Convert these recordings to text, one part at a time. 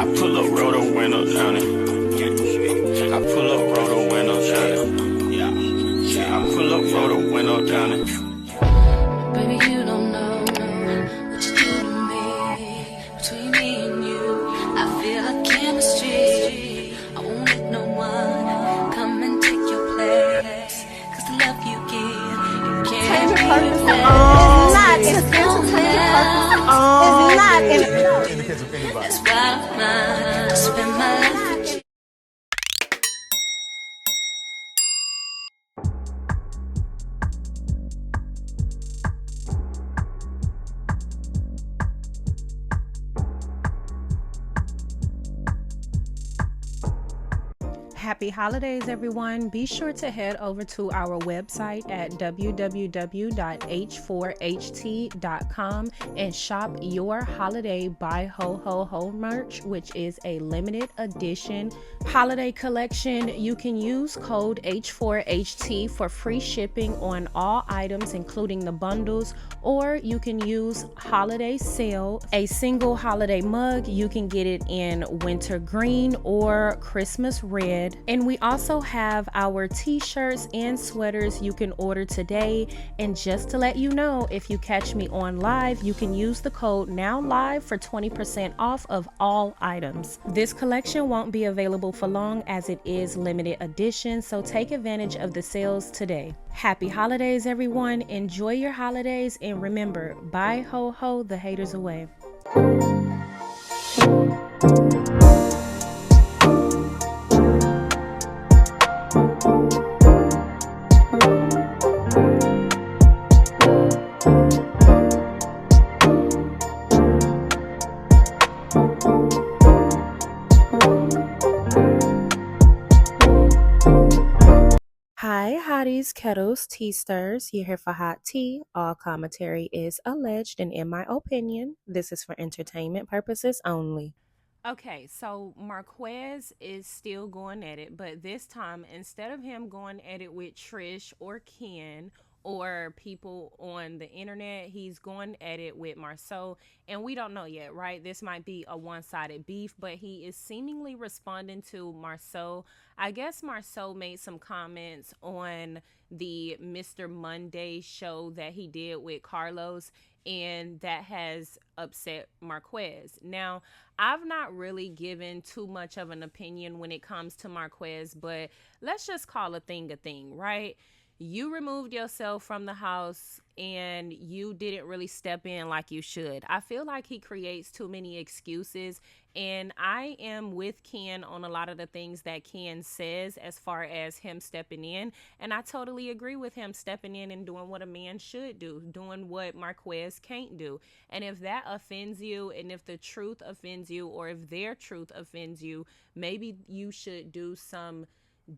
I pull up, roll the window down it. I pull up, roll the window down it. Yeah, I pull up, roll the window down it. Baby, you don't know what you do to me. Between me and you, I feel like chemistry. I won't let no one come and take your place. Cause the love you give, you can't replace. It's not in the case of anybody. That's why I'm mine. I spend my life with you. Happy holidays, everyone. Be sure to head over to our website at www.h4ht.com and shop your holiday Buy Ho Ho Ho merch, which is a limited edition holiday collection. You can use code H4HT for free shipping on all items, including the bundles, or you can use Holiday Sale, a single holiday mug. You can get it in winter green or Christmas red. And we also have our t-shirts and sweaters you can order today. And just to let you know, if you catch me on live, you can use the code NOWLIVE for 20% off of all items. This collection won't be available for long as it is limited edition, so take advantage of the sales today. Happy holidays, everyone. Enjoy your holidays, and remember, bye ho ho the haters away. Hi, hotties, kettles, tea stirs. You're here for hot tea. All commentary is alleged, and in my opinion, this is for entertainment purposes only. Okay, so Marquez is still going at it, but this time, instead of him going at it with Trish or Ken or people on the internet, he's going at it with Marsau, and we don't know yet, right? This might be a one-sided beef, but he is seemingly responding to Marsau. I guess Marsau made some comments on the Mr. Monday show that he did with Carlos, and that has upset Marquez. Now, I've not really given too much of an opinion when it comes to Marquez, but let's just call a thing, right? You removed yourself from the house and you didn't really step in like you should. I feel like he creates too many excuses, and I am with Ken on a lot of the things that Ken says as far as him stepping in, and I totally agree with him stepping in and doing what a man should do, doing what Marquez can't do. And if that offends you, and if the truth offends you, or if their truth offends you, maybe you should do some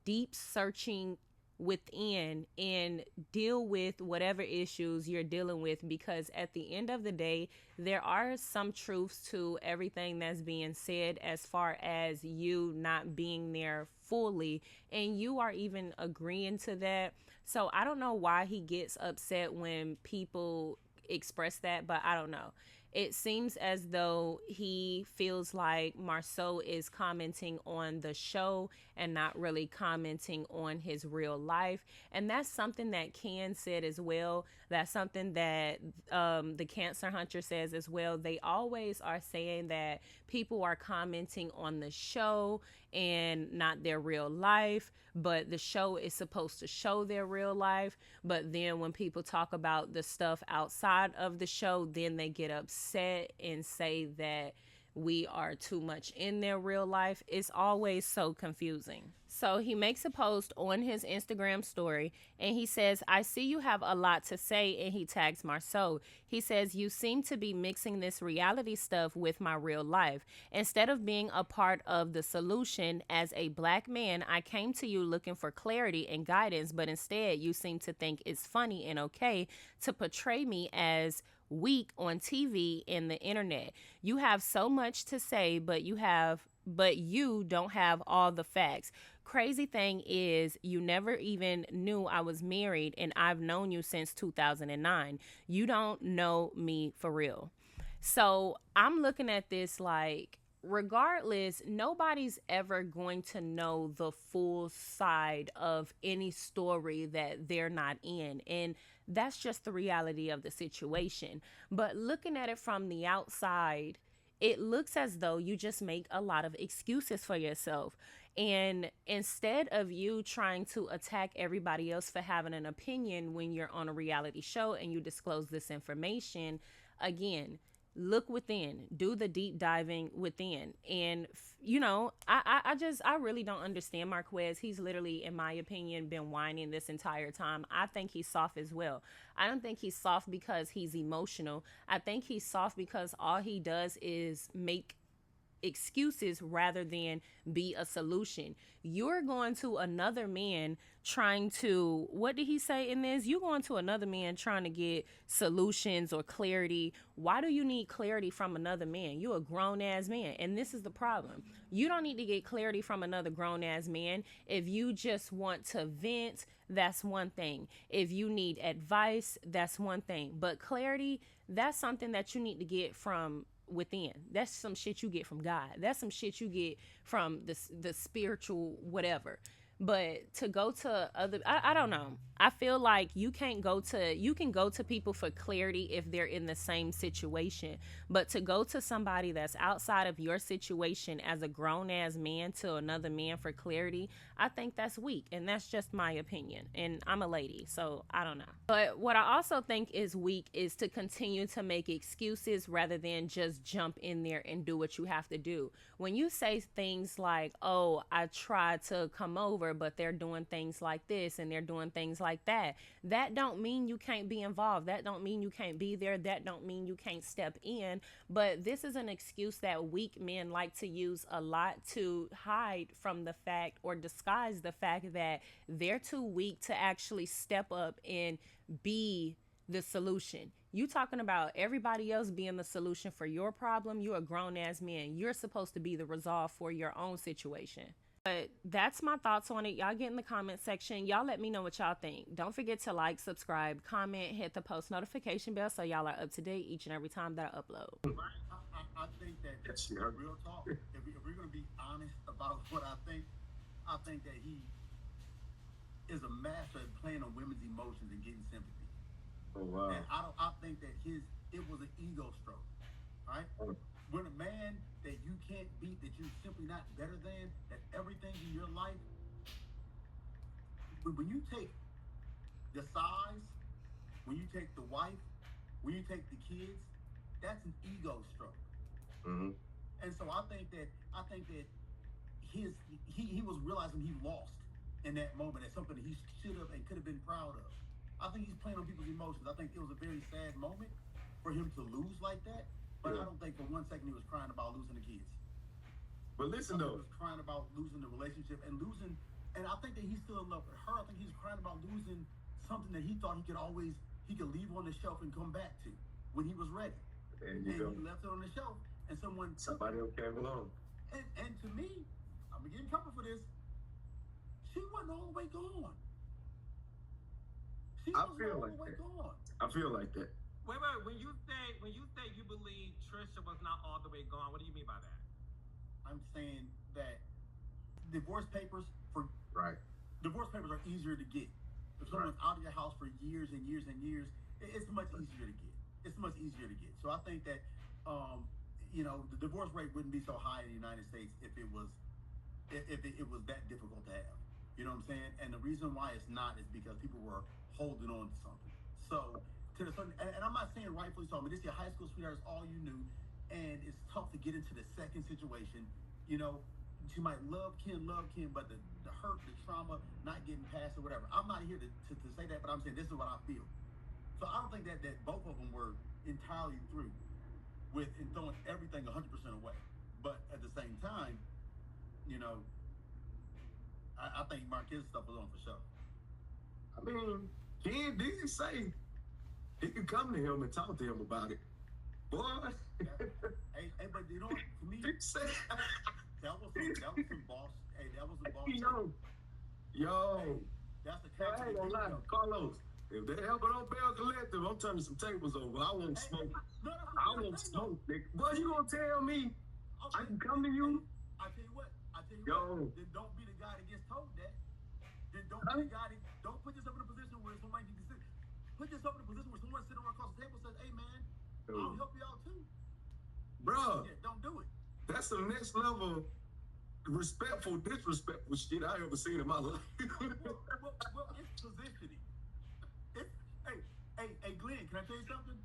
deep searching within and deal with whatever issues you're dealing with, because at the end of the day, there are some truths to everything that's being said as far as you not being there fully, and you are even agreeing to that. So I don't know why he gets upset when people express that, but I don't know. It seems as though he feels like Marsau is commenting on the show and not really commenting on his real life. And that's something that Ken said as well. That's something that the Cancer Hunter says as well. They always are saying that people are commenting on the show and not their real life, but the show is supposed to show their real life. But then when people talk about the stuff outside of the show, then they get upset and say that we are too much in their real life. It's always so confusing. So he makes a post on his Instagram story and he says, "I see you have a lot to say," and he tags Marsau. He says, "You seem to be mixing this reality stuff with my real life. Instead of being a part of the solution, as a black man, I came to you looking for clarity and guidance, but instead you seem to think it's funny and okay to portray me as weak on TV and the internet. You have so much to say, but you don't have all the facts. Crazy thing is, you never even knew I was married, and I've known you since 2009. You don't know me for real." So I'm looking at this like, regardless, nobody's ever going to know the full side of any story that they're not in. And that's just the reality of the situation. But looking at it from the outside, it looks as though you just make a lot of excuses for yourself. And instead of you trying to attack everybody else for having an opinion when you're on a reality show and you disclose this information, again, look within, do the deep diving within. And I really don't understand Marquez. He's literally, in my opinion, been whining this entire time. I think he's soft as well. I don't think he's soft because he's emotional. I think he's soft because all he does is make excuses rather than be a solution. You're going to another man trying to, what did he say in this? You're going to another man trying to get solutions or clarity. Why do you need clarity from another man? You're a grown ass man. And this is the problem. You don't need to get clarity from another grown ass man. If you just want to vent, that's one thing. If you need advice, that's one thing. But clarity, that's something that you need to get from within. That's some shit you get from God. That's some shit you get from the spiritual whatever. But to go to other, I don't know. I feel like you can go to people for clarity if they're in the same situation. But to go to somebody that's outside of your situation as a grown ass man to another man for clarity, I think that's weak. And that's just my opinion. And I'm a lady, so I don't know. But what I also think is weak is to continue to make excuses rather than just jump in there and do what you have to do. When you say things like, oh, I tried to come over, but they're doing things like this and they're doing things like that don't mean you can't be involved. That don't mean you can't be there. That don't mean you can't step in. But this is an excuse that weak men like to use a lot to hide from the fact or disguise the fact that they're too weak to actually step up and be the solution. You talking about everybody else being the solution for your problem. You're a grown ass man. You're supposed to be the resolve for your own situation. But that's my thoughts on it. Y'all get in the comment section. Y'all let me know what y'all think. Don't forget to like, subscribe, comment, hit the post notification bell so y'all are up to date each and every time that I upload. I think that that's real talk. If we're going to be honest about what I think that he is a master at playing on women's emotions and getting sympathy. Oh, wow. And I think that it was an ego stroke, right? Oh. When a man that you can't beat, that you're simply not better than, that everything in your life, when you take the size, when you take the wife, when you take the kids, that's an ego stroke. Mm-hmm. And so I think that he was realizing he lost in that moment. That's something that he should have and could have been proud of. I think he's playing on people's emotions. I think it was a very sad moment for him to lose like that. But I don't think for 1 second he was crying about losing the kids. But listen though, he was crying about losing the relationship and losing. And I think that he's still in love with her. I think he's crying about losing something that he thought he could leave on the shelf and come back to when he was ready. And he left it on the shelf, and somebody else came along. And to me, I'm gonna get in trouble for this. She wasn't all the way gone. I feel like that. Wait. When you say you believe Trisha was not all the way gone, what do you mean by that? I'm saying that divorce papers are easier to get. If someone's out of your house for years and years and years, it's much easier to get. So I think that the divorce rate wouldn't be so high in the United States if it was that difficult to have. You know what I'm saying? And the reason why it's not is because people were holding on to something. So to the certain, and I'm not saying rightfully so. I mean, this your high school sweetheart is all you knew, and it's tough to get into the second situation. You know, she might love Ken, but the hurt, the trauma, not getting past or whatever. I'm not here to say that, but I'm saying this is what I feel. So I don't think that both of them were entirely through with and throwing everything 100% away. But at the same time, I think Marquez stuff was on for sure. I mean, Ken did say he could come to him and talk to him about it. Boy. Hey, but you know what? For me, that was some boss. Hey, that was a boss. Yo. Hey, that's the I ain't gonna lie, Carlos. If they help it on Bell Collective, I'm turning some tables over. I won't smoke. I won't smoke, nigga. What you gonna tell me? I can come to you. I tell you what. Yo. Then don't be the guy that gets told that. Then don't be the guy that don't put yourself in a position where somebody can sit. Put yourself in a position where someone sitting across the table says, "Hey man, I'll help you out too." Bro, yeah, don't do it. That's the next level respectful, disrespectful shit I ever seen in my life. well, it's positioning. Hey, Glenn, can I tell you something?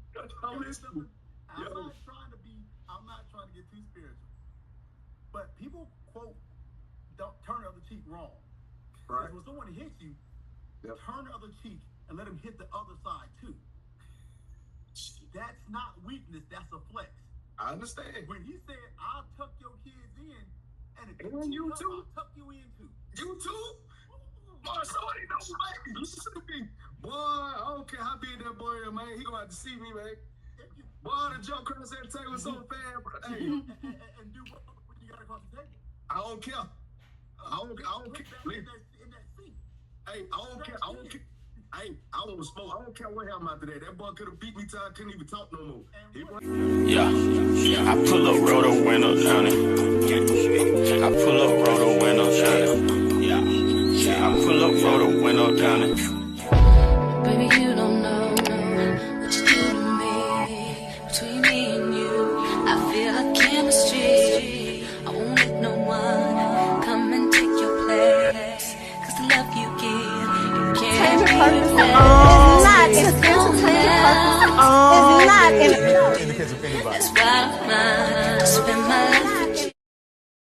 I'm listening. I'm not trying to get too spiritual. But people quote, "Don't turn the other cheek" wrong. Right. When someone hits you, turn the other cheek and let them hit the other side too. That's not weakness, that's a flex. I understand. When he said, "I'll tuck your kids in," and if you too, I'll tuck you in too. You too? Marsau ain't no way. Listen to me. Boy, I don't care how big that boy is, man. He gonna have to see me, man. Boy, the jump across that table so fast, bro. Hey. and do what you got across the table? I don't care. I don't care. In that seat. Hey, I don't care. Hey, I want to smoke. I don't care what happened after that. That boy could have beat me till I couldn't even talk no more. Yeah, I pull up, roll the window down it. I pull up, roll the window down it. Yeah, I pull up, roll the window down it. Baby, you don't know what you do to me. Between me and you, I feel like chemistry. I won't let no one come and take your place. 'Cause the love you give, you can't replace. It's not in the case of anybody. That's why I spend my life